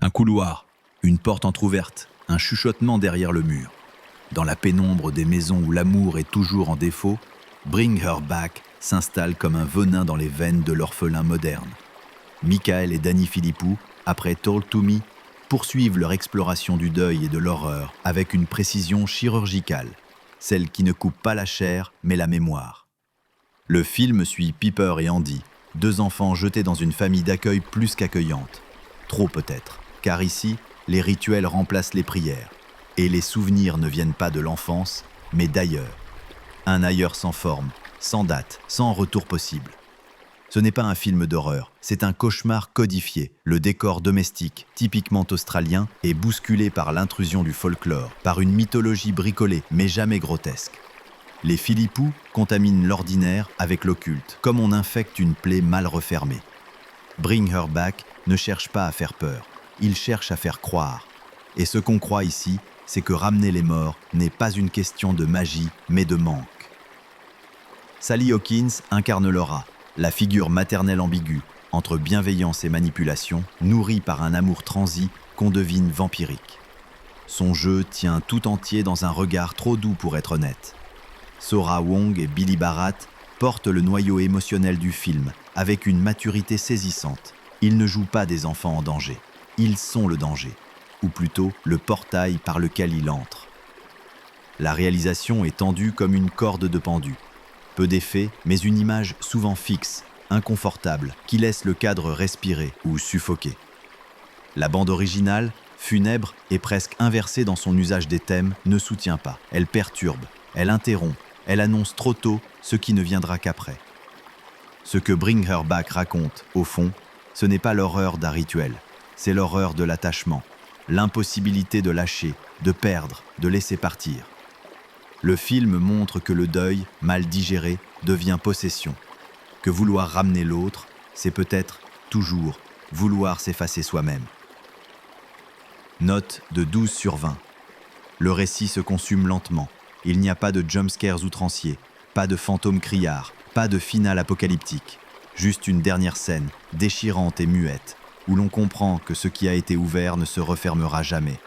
Un couloir, une porte entr'ouverte, un chuchotement derrière le mur. Dans la pénombre des maisons où l'amour est toujours en défaut, Bring Her Back s'installe comme un venin dans les veines de l'orphelin moderne. Michael et Danny Philippou, après Talk to Me, poursuivent leur exploration du deuil et de l'horreur avec une précision chirurgicale, celle qui ne coupe pas la chair mais la mémoire. Le film suit Piper et Andy, deux enfants jetés dans une famille d'accueil plus qu'accueillante. Trop peut-être, car ici, les rituels remplacent les prières, et les souvenirs ne viennent pas de l'enfance, mais d'ailleurs. Un ailleurs sans forme, sans date, sans retour possible. Ce n'est pas un film d'horreur, c'est un cauchemar codifié. Le décor domestique, typiquement australien, est bousculé par l'intrusion du folklore, par une mythologie bricolée, mais jamais grotesque. Les Philippou contaminent l'ordinaire avec l'occulte, comme on infecte une plaie mal refermée. Bring Her Back ne cherche pas à faire peur, il cherche à faire croire. Et ce qu'on croit ici, c'est que ramener les morts n'est pas une question de magie, mais de manque. Sally Hawkins incarne Laura, la figure maternelle ambiguë, entre bienveillance et manipulation, nourrie par un amour transi qu'on devine vampirique. Son jeu tient tout entier dans un regard trop doux pour être honnête. Sora Wong et Billy Barratt portent le noyau émotionnel du film, avec une maturité saisissante. Ils ne jouent pas des enfants en danger, ils sont le danger, ou plutôt le portail par lequel il entre. La réalisation est tendue comme une corde de pendu. Peu d'effets, mais une image souvent fixe, inconfortable, qui laisse le cadre respirer ou suffoquer. La bande originale, funèbre et presque inversée dans son usage des thèmes, ne soutient pas. Elle perturbe, elle interrompt, elle annonce trop tôt ce qui ne viendra qu'après. Ce que Bring Her Back raconte, au fond, ce n'est pas l'horreur d'un rituel, c'est l'horreur de l'attachement, l'impossibilité de lâcher, de perdre, de laisser partir. Le film montre que le deuil, mal digéré, devient possession. Que vouloir ramener l'autre, c'est peut-être, toujours, vouloir s'effacer soi-même. Note de 12 sur 20. Le récit se consume lentement. Il n'y a pas de jumpscares outranciers, pas de fantômes criards, pas de finale apocalyptique. Juste une dernière scène, déchirante et muette, où l'on comprend que ce qui a été ouvert ne se refermera jamais.